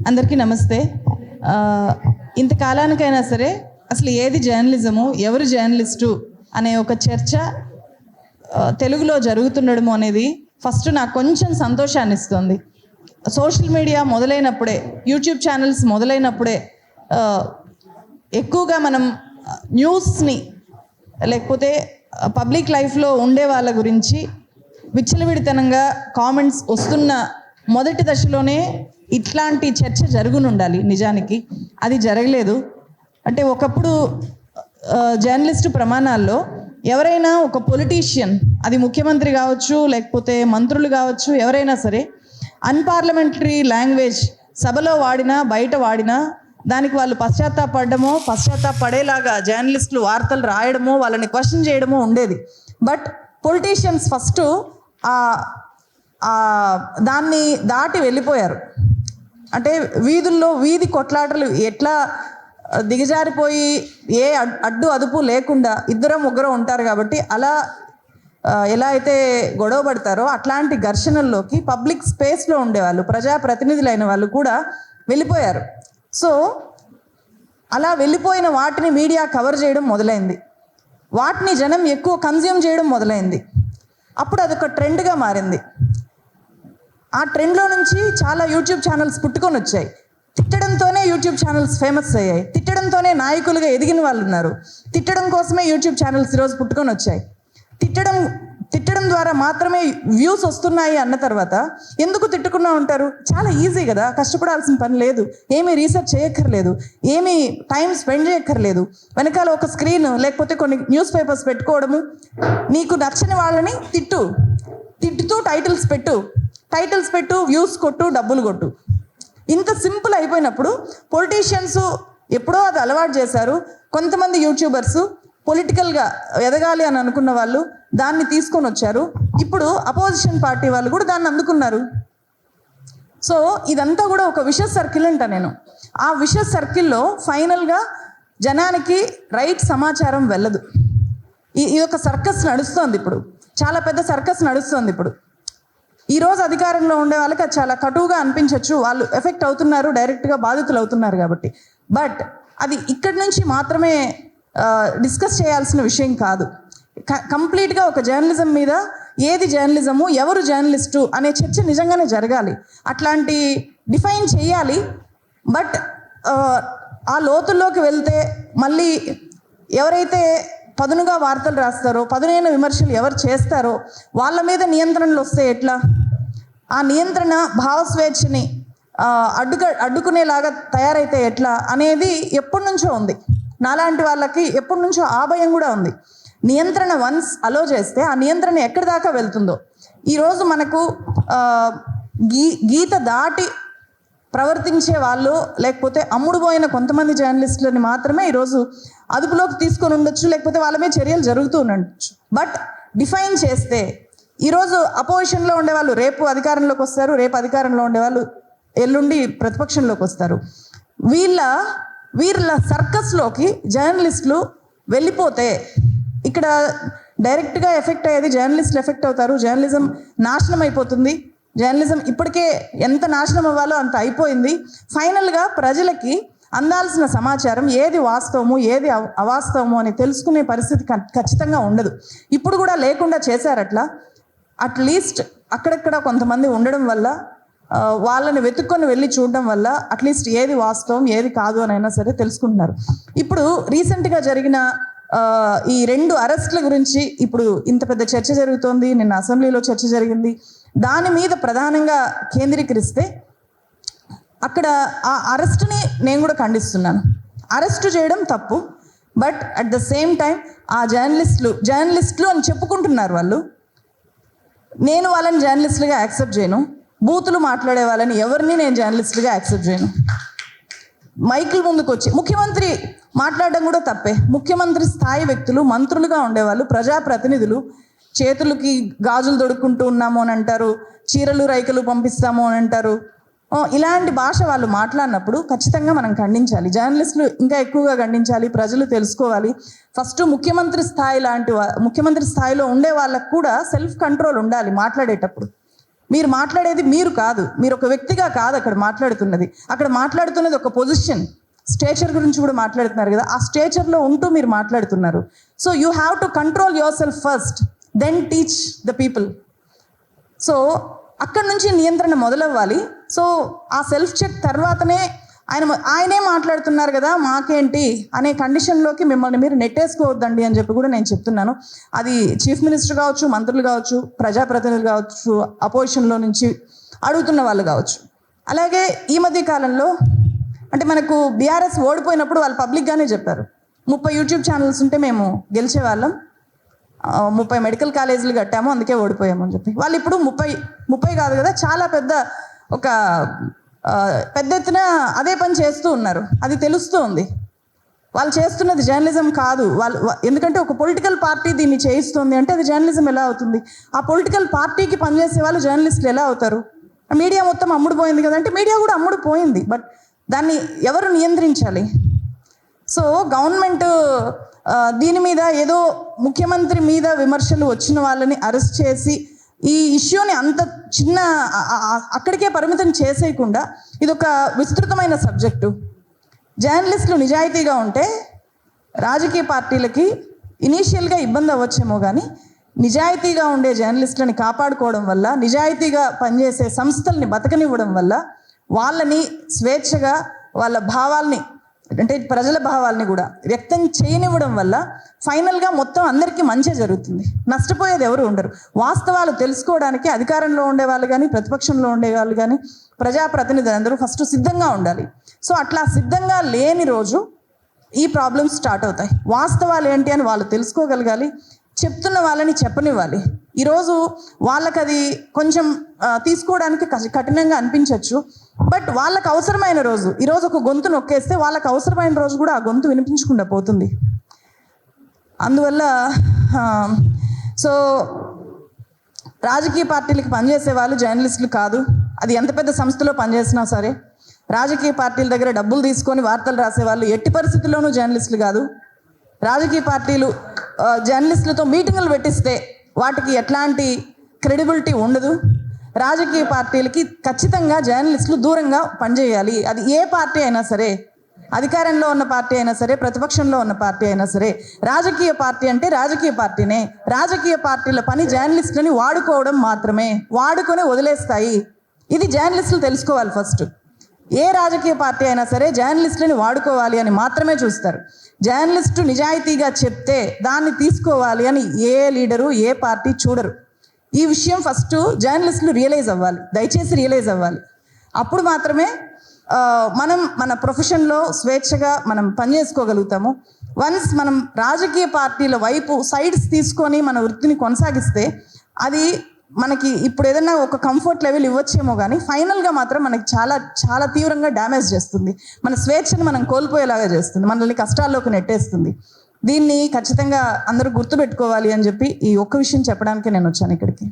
అందరికీ నమస్తే. ఇంతకాలానికైనా సరే అసలు ఏది జర్నలిజము, ఎవరు జర్నలిస్టు అనే ఒక చర్చ తెలుగులో జరుగుతుండడము అనేది ఫస్ట్ నాకు కొంచెం సంతోషాన్ని ఇస్తుంది. సోషల్ మీడియా మొదలైనప్పుడే, యూట్యూబ్ ఛానల్స్ మొదలైనప్పుడే ఎక్కువగా మనం న్యూస్ని లేకపోతే పబ్లిక్ లైఫ్లో ఉండే వాళ్ళ గురించి విచ్చలవిడితనంగా కామెంట్స్ వస్తున్న మొదటి దశలోనే ఇట్లాంటి చర్చ జరుగునుండాలి. నిజానికి అది జరగలేదు. అంటే ఒకప్పుడు జర్నలిస్టు ప్రమాణాల్లో ఎవరైనా ఒక పొలిటీషియన్, అది ముఖ్యమంత్రి కావచ్చు లేకపోతే మంత్రులు కావచ్చు, ఎవరైనా సరే అన్పార్లమెంటరీ లాంగ్వేజ్ సభలో వాడినా బయట వాడినా దానికి వాళ్ళు పశ్చాత్తాపడేలాగా జర్నలిస్టులు వార్తలు రాయడమో వాళ్ళని క్వశ్చన్ చేయడమో ఉండేది. బట్ పొలిటీషియన్స్ ఫస్ట్ దాన్ని దాటి వెళ్ళిపోయారు. అంటే వీధుల్లో వీధి కొట్లాటలు ఎట్లా దిగజారిపోయి ఏ అడ్డు అదుపు లేకుండా ఇద్దరు ముగ్గురు ఉంటారు కాబట్టి అలా ఎలా అయితే గొడవ పడతారో అట్లాంటి ఘర్షణల్లోకి పబ్లిక్ స్పేస్లో ఉండేవాళ్ళు, ప్రజాప్రతినిధులైన వాళ్ళు కూడా వెళ్ళిపోయారు. సో అలా వెళ్ళిపోయిన వాటిని మీడియా కవర్ చేయడం మొదలైంది, వాటిని జనం ఎక్కువ కన్జ్యూమ్ చేయడం మొదలైంది. అప్పుడు అదొక ట్రెండ్గా మారింది. ఆ ట్రెండ్లో నుంచి చాలా యూట్యూబ్ ఛానల్స్ పుట్టుకొని వచ్చాయి. తిట్టడంతోనే యూట్యూబ్ ఛానల్స్ ఫేమస్ అయ్యాయి, తిట్టడంతోనే నాయకులుగా ఎదిగిన వాళ్ళు ఉన్నారు, తిట్టడం కోసమే యూట్యూబ్ ఛానల్స్ ఈరోజు పుట్టుకొని వచ్చాయి. తిట్టడం ద్వారా మాత్రమే వ్యూస్ వస్తున్నాయి అన్న తర్వాత ఎందుకు తిట్టుకున్నా ఉంటారు? చాలా ఈజీ కదా, కష్టపడాల్సిన పని లేదు, ఏమీ రీసెర్చ్ చేయక్కర్లేదు, ఏమీ టైం స్పెండ్ చేయక్కర్లేదు. వెనకాల ఒక స్క్రీన్ లేకపోతే కొన్ని న్యూస్ పేపర్స్ పెట్టుకోవడము, నీకు నచ్చని వాళ్ళని తిట్టుతూ టైటిల్స్ పెట్టు, వ్యూస్ కొట్టు, డబ్బులు కొట్టు. ఇంత సింపుల్ అయిపోయినప్పుడు పొలిటీషియన్స్ ఎప్పుడో అది అలవాటు చేశారు. కొంతమంది యూట్యూబర్స్ పొలిటికల్గా ఎదగాలి అని అనుకున్న వాళ్ళు దాన్ని తీసుకొని వచ్చారు. ఇప్పుడు అపోజిషన్ పార్టీ వాళ్ళు కూడా దాన్ని అందుకున్నారు. సో ఇదంతా కూడా ఒక విషస్ సర్కిల్ అంట. నేను ఆ విషస్ సర్కిల్లో ఫైనల్గా జనానికి రైట్ సమాచారం వెళ్ళదు. ఈ ఒక సర్కస్ నడుస్తోంది ఇప్పుడు, చాలా పెద్ద సర్కస్ నడుస్తోంది ఇప్పుడు. ఈరోజు అధికారంలో ఉండే వాళ్ళకి అది చాలా కటువుగా అనిపించవచ్చు, వాళ్ళు ఎఫెక్ట్ అవుతున్నారు, డైరెక్ట్గా బాధితులు అవుతున్నారు కాబట్టి. బట్ అది ఇక్కడి నుంచి మాత్రమే డిస్కస్ చేయాల్సిన విషయం కాదు. కంప్లీట్గా ఒక జర్నలిజం మీద ఏది జర్నలిజము, ఎవరు జర్నలిస్టు అనే చర్చ నిజంగానే జరగాలి. అట్లాంటి డిఫైన్ చేయాలి. బట్ ఆ లోతుల్లోకి వెళ్తే మళ్ళీ ఎవరైతే పదునుగా వార్తలు రాస్తారో, పదునైన విమర్శలు ఎవరు చేస్తారో వాళ్ళ మీద నియంత్రణలు వస్తే ఎట్లా? ఆ నియంత్రణ భావస్వేచ్ఛని అడ్డుకునేలాగా తయారైతే ఎట్లా అనేది ఎప్పటి నుంచో ఉంది. నాలాంటి వాళ్ళకి ఎప్పటి నుంచో ఆ భయం కూడా ఉంది. నియంత్రణ వన్స్ అలో చేస్తే ఆ నియంత్రణ ఎక్కడి దాకా వెళ్తుందో. ఈరోజు మనకు గీత దాటి ప్రవర్తించే వాళ్ళు లేకపోతే అమ్ముడుపోయిన కొంతమంది జర్నలిస్టులని మాత్రమే ఈరోజు అదుపులోకి తీసుకొని ఉండొచ్చు, లేకపోతే వాళ్ళ మీద చర్యలు జరుగుతూ ఉండొచ్చు. బట్ డిఫైన్ చేస్తే ఈరోజు అపోజిషన్లో ఉండేవాళ్ళు రేపు అధికారంలోకి వస్తారు, రేపు అధికారంలో ఉండేవాళ్ళు ఎల్లుండి ప్రతిపక్షంలోకి వస్తారు. వీళ్ళ సర్కస్లోకి జర్నలిస్టులు వెళ్ళిపోతే ఇక్కడ డైరెక్ట్గా ఎఫెక్ట్ అయ్యేది జర్నలిస్టులు ఎఫెక్ట్ అవుతారు. జర్నలిజం నాశనం అయిపోతుంది. జర్నలిజం ఇప్పటికే ఎంత నాశనం అవ్వాలో అంత అయిపోయింది. ఫైనల్గా ప్రజలకి అందాల్సిన సమాచారం ఏది వాస్తవము ఏది అవాస్తవము అని తెలుసుకునే పరిస్థితి ఖచ్చితంగా ఉండదు. ఇప్పుడు కూడా లేకుండా చేశారు. అట్లీస్ట్ అక్కడక్కడ కొంతమంది ఉండడం వల్ల, వాళ్ళని వెతుక్కొని వెళ్ళి చూడడం వల్ల అట్లీస్ట్ ఏది వాస్తవం ఏది కాదు అని అయినా సరే తెలుసుకుంటున్నారు. ఇప్పుడు రీసెంట్గా జరిగిన ఈ 2 అరెస్ట్ల గురించి ఇప్పుడు ఇంత పెద్ద చర్చ జరుగుతోంది. నిన్న అసెంబ్లీలో చర్చ జరిగింది. దాని మీద ప్రధానంగా కేంద్రీకరిస్తే అక్కడ ఆ అరెస్ట్ని నేను కూడా ఖండిస్తున్నాను. అరెస్టు చేయడం తప్పు. But at the same time ఆ జర్నలిస్టులు అని చెప్పుకుంటున్నారు వాళ్ళు. నేను వాళ్ళని జర్నలిస్టులుగా యాక్సెప్ట్ చేయను. బూతులు మాట్లాడే వాళ్ళని ఎవరిని నేను జర్నలిస్టులుగా యాక్సెప్ట్ చేయను. మైకుల ముందుకు వచ్చి ముఖ్యమంత్రి మాట్లాడడం కూడా తప్పే. ముఖ్యమంత్రి స్థాయి వ్యక్తులు, మంత్రులుగా ఉండేవాళ్ళు, ప్రజాప్రతినిధులు చేతులకి గాజులు దొడుక్కుంటూ ఉన్నాము అని అంటారు, చీరలు రైకలు పంపిస్తాము అని అంటారు. ఇలాంటి భాష వాళ్ళు మాట్లాడినప్పుడు ఖచ్చితంగా మనం ఖండించాలి. జర్నలిస్టులు ఇంకా ఎక్కువగా ఖండించాలి. ప్రజలు తెలుసుకోవాలి. ఫస్ట్ ముఖ్యమంత్రి స్థాయిలో ఉండే వాళ్ళకు కూడా సెల్ఫ్ కంట్రోల్ ఉండాలి మాట్లాడేటప్పుడు. మీరు మాట్లాడేది మీరు కాదు, మీరు ఒక వ్యక్తిగా కాదు అక్కడ మాట్లాడుతున్నది. అక్కడ మాట్లాడుతున్నది ఒక పొజిషన్, స్టేచర్ గురించి కూడా మాట్లాడుతున్నారు కదా, ఆ స్టేచర్లో ఉంటూ మీరు మాట్లాడుతున్నారు. So you have to control yourself first, then teach the people. So అక్కడ నుంచి నియంత్రణ మొదలవ్వాలి. సో ఆ సెల్ఫ్ చెక్ తర్వాతనే ఆయనే మాట్లాడుతున్నారు కదా మాకేంటి అనే కండిషన్లోకి మిమ్మల్ని మీరు నెట్టేసుకోవద్దండి అని చెప్పి కూడా నేను చెప్తున్నాను. అది చీఫ్ మినిస్టర్ కావచ్చు, మంత్రులు కావచ్చు, ప్రజాప్రతినిధులు కావచ్చు, అపోజిషన్లో నుంచి అడుగుతున్న వాళ్ళు కావచ్చు. అలాగే ఈ మధ్య కాలంలో అంటే మనకు బీఆర్ఎస్ ఓడిపోయినప్పుడు వాళ్ళు పబ్లిక్గానే చెప్పారు, 30 యూట్యూబ్ ఛానల్స్ ఉంటే మేము గెలిచేవాళ్ళం, 30 మెడికల్ కాలేజీలు కట్టాము అందుకే ఓడిపోయాము అని చెప్పి. వాళ్ళు ఇప్పుడు 30 కాదు కదా, చాలా పెద్ద ఎత్తున అదే పని చేస్తూ ఉన్నారు. అది తెలుస్తూ ఉంది. వాళ్ళు చేస్తున్నది జర్నలిజం కాదు. ఎందుకంటే ఒక పొలిటికల్ పార్టీ దీన్ని చేయిస్తుంది అంటే అది జర్నలిజం ఎలా అవుతుంది? ఆ పొలిటికల్ పార్టీకి పనిచేసే వాళ్ళు జర్నలిస్టులు ఎలా అవుతారు? మీడియా మొత్తం అమ్ముడు పోయింది కదంటే మీడియా కూడా అమ్ముడు పోయింది. బట్ దాన్ని ఎవరు నియంత్రించాలి? సో గవర్నమెంట్ దీని మీద ఏదో ముఖ్యమంత్రి మీద విమర్శలు వచ్చిన వాళ్ళని అరెస్ట్ చేసి ఈ ఇష్యూని అంత చిన్న అక్కడికే పరిమితం చేసేయకుండా ఇది ఒక విస్తృతమైన సబ్జెక్టు. జర్నలిస్టులు నిజాయితీగా ఉంటే రాజకీయ పార్టీలకి ఇనీషియల్గా ఇబ్బంది అవ్వచ్చేమో, కానీ నిజాయితీగా ఉండే జర్నలిస్టులని కాపాడుకోవడం వల్ల, నిజాయితీగా పనిచేసే సంస్థల్ని బతకనివ్వడం వల్ల, వాళ్ళని స్వేచ్ఛగా వాళ్ళ భావాల్ని అంటే ప్రజల భావాల్ని కూడా వ్యక్తం చేయనివ్వడం వల్ల ఫైనల్గా మొత్తం అందరికీ మంచి జరుగుతుంది. నష్టపోయేది ఎవరు ఉండరు. వాస్తవాలు తెలుసుకోవడానికి అధికారంలో ఉండేవాళ్ళు కానీ, ప్రతిపక్షంలో ఉండేవాళ్ళు కానీ, ప్రజాప్రతినిధులు అందరూ ఫస్ట్ సిద్ధంగా ఉండాలి. సో అట్లా సిద్ధంగా లేని రోజు ఈ ప్రాబ్లమ్స్ స్టార్ట్ అవుతాయి. వాస్తవాలు ఏంటి అని వాళ్ళు తెలుసుకోగలగాలి, చెప్తున్న వాళ్ళని చెప్పనివ్వాలి. ఈరోజు వాళ్ళకి అది కొంచెం తీసుకోవడానికి కఠినంగా అనిపించవచ్చు, బట్ వాళ్ళకు అవసరమైన రోజు, ఈరోజు ఒక గొంతు నొక్కేస్తే వాళ్ళకు అవసరమైన రోజు కూడా ఆ గొంతు వినిపించకుండా పోతుంది. అందువల్ల సో రాజకీయ పార్టీలకి పనిచేసే వాళ్ళు జర్నలిస్టులు కాదు. అది ఎంత పెద్ద సంస్థలో పనిచేసినా సరే, రాజకీయ పార్టీల దగ్గర డబ్బులు తీసుకొని వార్తలు రాసేవాళ్ళు ఎట్టి పరిస్థితుల్లోనూ జర్నలిస్టులు కాదు. రాజకీయ పార్టీలు జర్నలిస్టులతో మీటింగులు పెట్టిస్తే వాటికి ఎట్లాంటి క్రెడిబిలిటీ ఉండదు. రాజకీయ పార్టీలకి ఖచ్చితంగా జర్నలిస్టులు దూరంగా పనిచేయాలి. అది ఏ పార్టీ అయినా సరే, అధికారంలో ఉన్న పార్టీ అయినా సరే, ప్రతిపక్షంలో ఉన్న పార్టీ అయినా సరే, రాజకీయ పార్టీ అంటే రాజకీయ పార్టీనే. రాజకీయ పార్టీల పని జర్నలిస్టులని వాడుకోవడం మాత్రమే, వాడుకొని వదిలేస్తాయి. ఇది జర్నలిస్టులు తెలుసుకోవాలి ఫస్ట్. ఏ రాజకీయ పార్టీ అయినా సరే జర్నలిస్టులని వాడుకోవాలి అని మాత్రమే చూస్తారు. జర్నలిస్టు నిజాయితీగా చెప్తే దాన్ని తీసుకోవాలి అని ఏ లీడరు, ఏ పార్టీ చూడరు. ఈ విషయం ఫస్ట్ జర్నలిస్టులు రియలైజ్ అవ్వాలి, దయచేసి రియలైజ్ అవ్వాలి. అప్పుడు మాత్రమే మనం మన ప్రొఫెషన్లో స్వేచ్ఛగా మనం పనిచేసుకోగలుగుతాము. వన్స్ మనం రాజకీయ పార్టీల వైపు సైడ్స్ తీసుకొని మన వృత్తిని కొనసాగిస్తే అది మనకి ఇప్పుడు ఏదైనా ఒక కంఫర్ట్ లెవెల్ ఇవ్వచ్చేమో, కానీ ఫైనల్గా మాత్రం మనకి చాలా చాలా తీవ్రంగా డ్యామేజ్ చేస్తుంది. మన స్వేచ్ఛను మనం కోల్పోయేలాగా చేస్తుంది, మనల్ని కష్టాల్లోకి నెట్టేస్తుంది. దీన్ని ఖచ్చితంగా అందరూ గుర్తుపెట్టుకోవాలి అని చెప్పి ఈ ఒక్క విషయం చెప్పడానికి నేను వచ్చాను ఇక్కడికి.